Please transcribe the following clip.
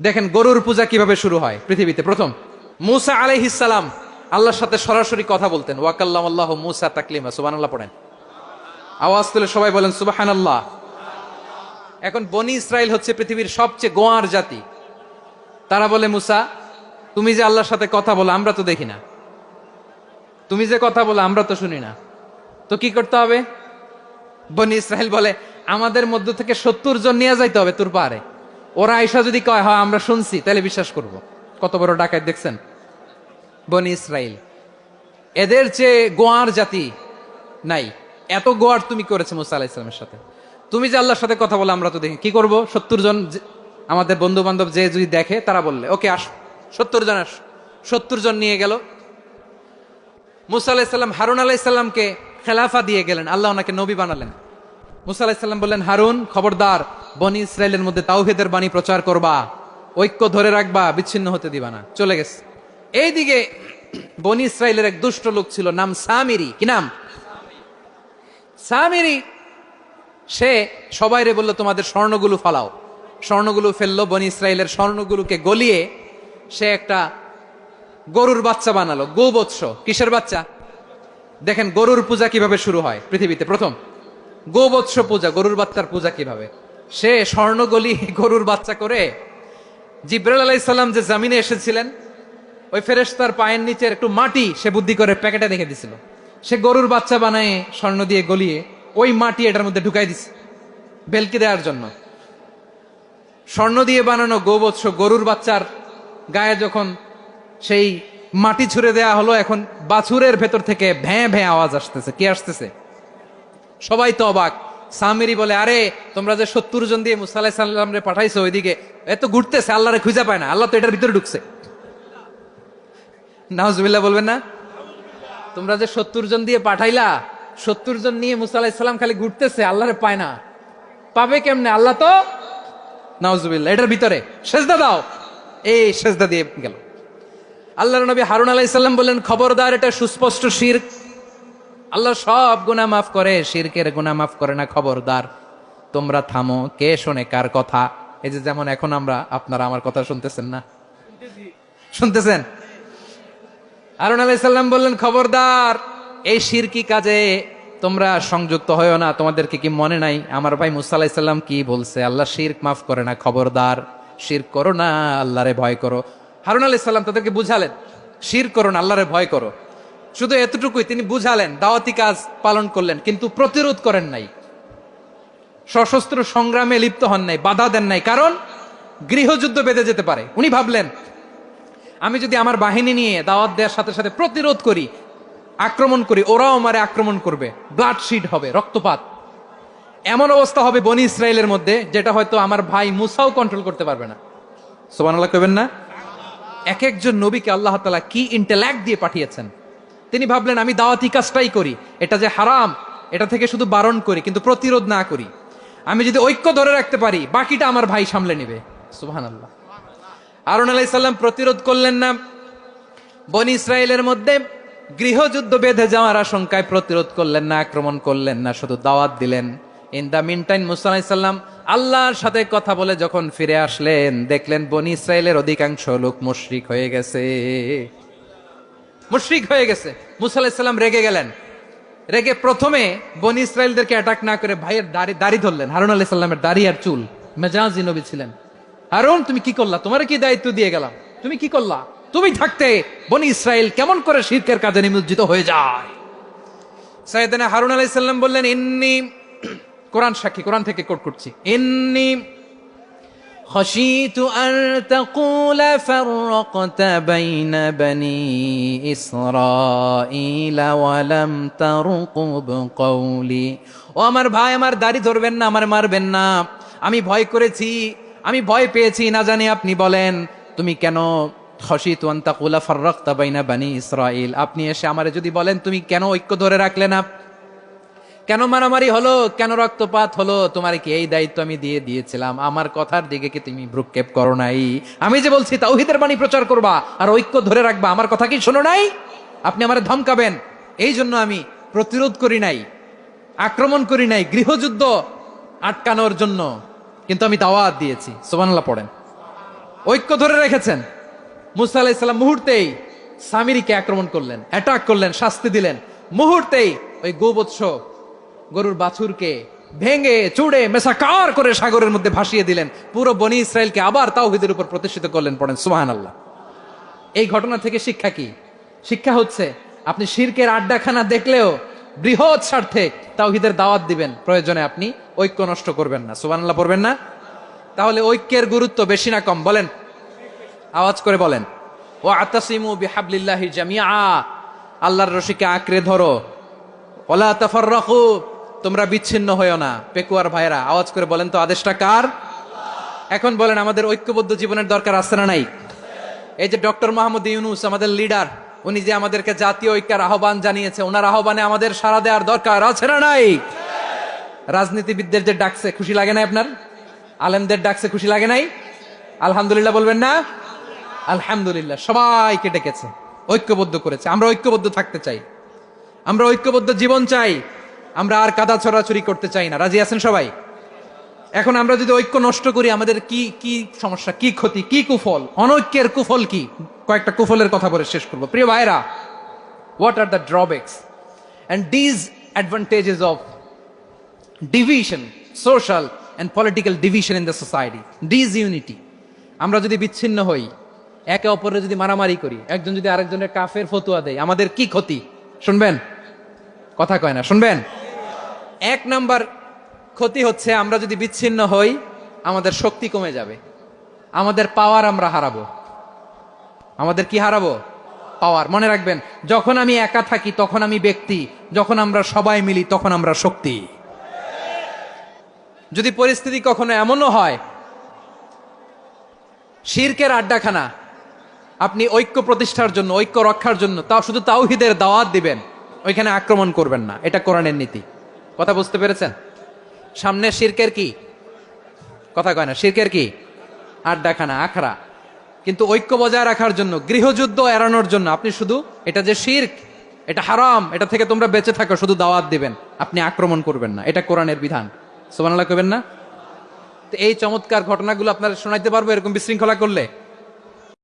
দেখেন গরুর পূজা কিভাবে শুরু হয় পৃথিবীতে প্রথম। মুসা আলাইহিস সালাম আল্লাহর সাথে সরাসরি কথা বলতেন। ওয়াকাল্লাম আল্লাহ মুসা তাকলিমা। সুবহানাল্লাহ পড়েন, আওয়াজ তুলে সবাই বলেন সুবহানাল্লাহ। এখন বনি ইসরাইল হচ্ছে পৃথিবীর সবচেয়ে গোয়ার জাতি। তারা বলে, মুসা তুমি যে আল্লাহর সাথে কথা বলো আমরা তো দেখি না, তুমি যে কথা বলো আমরা তো শুনি না, তো কি করতে হবে? বনি ইসরাইল বলে, আমাদের মধ্য থেকে 70 জন নিয়ে যাইতে হবে তোর পারে। ওরা আয়সা যদি কয় হয় আমরা শুনছি, তাহলে বিশ্বাস করব। কত বড় ডাকাত দেখছেন বনি ইসরাইল। এদের চেয়ে গোয়ার জাতি নাই। এত গোয়ার তুমি করেছে মুসা আলাইহিস সালামের সাথে। তুমি যে আল্লাহর সাথে কথা বলে আমরা তো দেখি, কি করব? 70 জন আমাদের বন্ধু বান্ধব যে যদি দেখে, তারা বললে ওকে আস, 70 জন আস। 70 জন নিয়ে গেল। মুসা আলাইহিস সালাম হারুন আলাইহিস সালামকে খেলাফা দিয়ে গেলেন, আল্লাহ ওনাকে নবী বানালেন। মুসা আলাইহিস সালাম বললেন, হারুন খবরদার, বনি ইসরায়েলের মধ্যে তাওহীদের বাণী প্রচার করবা, ঐক্য ধরে রাখবা, বিচ্ছিন্ন হতে দিবা না। চলে গেছে। এইদিকে বনি ইসরায়েলের এক দুষ্ট লোক ছিল, নাম সামিরি। কি নাম? সামিরি। সে সবাইরে বলল তোমাদের স্বর্ণগুলো ফালাও। স্বর্ণগুলো ফেললো, বনি ইসরায়েলের স্বর্ণগুলোকে গলিয়ে সে একটা গরুর বাচ্চা বানালো। গোবৎস। কিসের বাচ্চা? দেখেন গরুর পূজা কিভাবে শুরু হয় পৃথিবীতে প্রথম। গোবৎস পূজা, গরুর বাচ্চার পূজা কিভাবে। সে স্বর্ণগলি গরুর বাচ্চা করে, জিব্রাইল আলাইহিস সালাম যে জামিনে এসেছিলেন, ওই ফেরেশতার পায়ের নিচের একটু মাটি সে বুদ্ধি করে প্যাকেটে রেখে দিছিল। সে গরুর বাচ্চা বানায় স্বর্ণ দিয়ে গলিয়ে ওই মাটি এটার মধ্যে ঢুকাই দিছে বেলকি দেওয়ার জন্য। স্বর্ণ দিয়ে বানানো গোবৎস গরুর বাচ্চার গায়ে যখন সেই মাটি ছুঁড়ে দেয়া হলো, এখন বাছুরের ভেতর থেকে ভ্যাঁ ভ্যাঁ আওয়াজ আসতেছে। কি আসতেছে? সবাই তো অবাক। সামিরি বলে, আরে তোমরা যে 70 জন দিয়ে মুসা আলাইহিস সালাম রে পাঠাইছো, ওইদিকে এত ঘুরতেছে, আল্লাহরে খুঁজে পায় না, আল্লাহ তো এটার ভিতরে ঢুকছে। নাউজুবিল্লাহ বলবেন না? তোমরা যে 70 জন দিয়ে পাঠাইলা, 70 জন নিয়ে মুসা আলাইহিস সালাম খালি ঘুরতেছে, আল্লাহরে পায় না। পাবে কেমনে? আল্লাহ তো, নাউজুবিল্লাহ, এটার ভিতরে সেজদা দাও। এই সেজদা দিয়ে গেল। আল্লাহর নবী হারুন আলাইহিস সালাম বললেন, খবরদার, এটা সুস্পষ্ট শিরক। আল্লাহ সব গুনাহ মাফ করে, শিরকের গুনাহ মাফ করে না। খবরদার, তোমরা থামো। কে শোনে কার কথা? এই যে যেমন এখন আপনারা আমার কথা শুনতেছেন না? শুনতেছেন? হারুন আলাইহিস সালাম বললেন, খবরদার, এই শিরকি কাজে তোমরা সংযুক্ত হয়ো না। তোমাদেরকে কি মনে নাই আমার ভাই মুসা আলাইহিস সালাম কি বলছে? আল্লাহ শিরক মাফ করে না। খবরদার, শিরক করো না, আল্লাহরে ভয় করো। হারুন আলাইহিস সালাম তাদেরকে বুঝালেন, শিরক করো না, আল্লাহরে ভয় করো। শুধু এতটুকুই তিনি বুঝালেন, দাওয়াতি কাজ পালন করলেন, কিন্তু প্রতিরোধ করেন নাই, সশস্ত্র সংগ্রামে লিপ্ত হন নাই, বাধা দেন নাই। কারণ গৃহযুদ্ধ বেঁধে যেতে পারে। উনি ভাবলেন, আমি যদি আমার বাহিনী নিয়ে দাওয়াত দেওয়ার সাথে সাথে প্রতিরোধ করি, আক্রমণ করি, ওরাও আমারে আক্রমণ করবে, ব্লাডশিড হবে, রক্তপাত। এমন অবস্থা হবে বনি ইসরায়েলের মধ্যে, যেটা হয়তো আমার ভাই মুসাও কন্ট্রোল করতে পারবে না। সুবহানাল্লাহ কইবেন না? এক একজন নবীকে আল্লাহ তাআলা কি ইন্টেলেক্ট দিয়ে পাঠিয়েছেন। তিনি ভাবলেন, আমি দাওয়াতি কাজটাই করি, এটা যে হারাম এটা থেকে শুধু বারণ করি, কিন্তু প্রতিরোধ না করি। আমি যদি ঐক্য ধরে রাখতে পারি, বাকিটা আমার ভাই সামলে নেবে। সুবহানাল্লাহ। হারুন আলাইহিস সালাম প্রতিরোধ করলেন না। বনি ইসরায়েলের মধ্যে গৃহযুদ্ধ বেঁধে যাওয়ার আশঙ্কায় প্রতিরোধ করলেন না, আক্রমণ করলেন না, শুধু দাওয়াত দিলেন। ইন দা মিন টাইম মুসা আলাইহিস সালাম আল্লাহর সাথে কথা বলে যখন ফিরে আসলেন, দেখলেন বনি ইসরায়েলের অধিকাংশ লোক মুশরিক হয়ে গেছে। মুশরিক হয়ে গেছে। মুসা আলাইহিস সালাম রেগে গেলেন। রেগে প্রথমে বনি ইসরায়েলদেরকে অ্যাটাক না করে ভাইয়ের দাড়ি ধরলেন। হারুন আলাইহিস সালামের দাড়ি আর চুল। মেজাজি নবী ছিলেন। হারুন, তুমি কি করলা? তোমার কি দায়িত্ব দিয়ে গেলাম, তুমি কি করলা? তুমি থাকতে বনি ইসরায়েল কেমন করে শিরকের কাজে নিমজ্জিত হয়ে যায়? সাইয়েদনা হারুন আলাইহিস সালাম বললেন, ইন্নী, কোরআন সাক্ষী, কোরআন থেকে কোট করছি, ইন্নী খাশিতু আন তাকুলা ফাররাকতা বাইনা বনি ইসরাঈলা ওয়া লাম তারকুব কওলি। ও আমার ভাই, আমার দাড়ি ধরবেন না, আমার মারবেন না। আমি ভয় করেছি, আমি ভয় পেয়েছি, না জানি আপনি বলেন তুমি কেন খাশিতু আন তাকুলা ফাররাকতা বাইনা বনি ইসরাঈল, আপনি এসে আমারে যদি বলেন তুমি কেন ঐক্য ধরে রাখলে না, কেন মারামারি হলো, কেন রক্তপাত হলো, তোমার কি এই দায়িত্ব আমি দিয়ে দিয়েছিলাম? আমার কথার দিকে কি তুমি ভ্রুক্ষেপ করো নাই? আমি যে বলছি তাওহীদের বাণী প্রচার করবা আর ঐক্য ধরে রাখবা, আমার কথা কি শোনো নাই? আপনি আমারে ধমকাবেন, এই জন্য আমি প্রতিরোধ করি নাই, আক্রমণ করি নাই, গৃহযুদ্ধ আটকানোর জন্য, কিন্তু আমি দাওয়াত দিয়েছি। সুবহানাল্লাহ পড়েন। ঐক্য ধরে রেখেছেন। মুসা আলাইহিস সালাম মুহূর্তেই সামিরীকে আক্রমণ করলেন, অ্যাটাক করলেন, শাস্তি দিলেন। মুহূর্তেই ওই গোবৎস গরুর বাছুরকে ভেঙে চুড়ে মেসাকার করে সাগরের মধ্যে ভাসিয়ে দিলেন। পুরো বনি ইসরায়েলকে আবার তাওহীদের উপর প্রতিষ্ঠিত করলেন। পড়েন সুবহানাল্লাহ। এই ঘটনা থেকে শিক্ষা কি? শিক্ষা হচ্ছে আপনি শিরকের আড্ডাখানা দেখলেও বৃহৎ স্বার্থে তাওহীদের দাওয়াত দিবেন, প্রয়োজনে আপনি ঐক্য নষ্ট করবেন না। সুবহানাল্লাহ পড়বেন না? তাহলে ঐক্যের গুরুত্ব বেশি না কম বলেন? আওয়াজ করে বলেন। ওয়াতাসিমু বিহাবলিল্লাহি জামিআ, আল্লাহর রশিকে আঁকড়ে ধরো। ওয়ালা তাফাররাকু, তোমরা বিচ্ছিন্ন হয়ো না। পেকুয়ার ভাইরা আওয়াজ করে বলেন তো আদেশটা কার? এখন বলেন আমাদের ঐক্যবদ্ধ জীবনের দরকার আছে না নাই? এই যে ডক্টর মোহাম্মদ ইউনূস আমাদের লিডার, উনি যে আমাদেরকে জাতীয় ঐক্যের আহ্বান জানিয়েছে, ওনার আহ্বানে আমাদের সাড়া দেওয়ার দরকার আছে না নাই? রাজনীতিবিদদের যে ডাকছে খুশি লাগে নাই আপনার? আলেমদের ডাকছে খুশি লাগে নাই? আলহামদুলিল্লাহ বলবেন না? আলহামদুলিল্লাহ। সবাইকে ডেকেছে, ঐক্যবদ্ধ করেছে। আমরা ঐক্যবদ্ধ থাকতে চাই, আমরা ঐক্যবদ্ধ জীবন চাই, আমরা আর কাদা ছড়াছড়ি করতে চাই না। রাজি আছেন সবাই? এখন আমরা যদি ঐক্য নষ্ট করি আমাদের কি কি সমস্যা, কি ক্ষতি, কি কুফল? অনৈক্যের কুফল কি? কয়েকটা কুফলের কথা বলে শেষ করবো। প্রিয় ভাইরা, what are the drawbacks and disadvantages of division, social and political division in the society, disunity. আমরা যদি বিচ্ছিন্ন হই, একে অপরের যদি মারামারি করি, একজন যদি আরেকজনের কাফের ফতুয়া দেয়, আমাদের কি ক্ষতি? শুনবেন? কথা কয় না, শুনবেন? এক নাম্বার ক্ষতি হচ্ছে আমরা যদি বিচ্ছিন্ন হই আমাদের শক্তি কমে যাবে, আমাদের পাওয়ার আমরা হারাবো। আমাদের কি হারাবো? পাওয়ার। মনে রাখবেন, যখন আমি একা থাকি তখন আমি ব্যক্তি, যখন আমরা সবাই মিলি তখন আমরা শক্তি। যদি পরিস্থিতি কখনো এমনও হয় শিরকের আড্ডাখানা, আপনি ঐক্য প্রতিষ্ঠার জন্য, ঐক্য রক্ষার জন্য তাও শুধু তাওহীদের দাওয়াত দিবেন, ওইখানে আক্রমণ করবেন না। এটা কোরআনের নীতি। কথা বুঝতে পেরেছেন? সামনে শিরকের কি? কথা কয় না। শিরকের কি? আড্ডাখানা, আখড়া। কিন্তু ঐক্য বজায় রাখার জন্য, গৃহযুদ্ধ এড়ানোর জন্য আপনি শুধু এটা যে শিরক, এটা হারাম, এটা থেকে তোমরা বেঁচে থাকো, শুধু দাওয়াত দিবেন, আপনি আক্রমণ করবেন না। এটা কোরআনের বিধান। সুবহানাল্লাহ কইবেন না? তো এই চমৎকার ঘটনাগুলো আপনারা শোনাইতে পারবো এরকম বিশৃঙ্খলা করলে?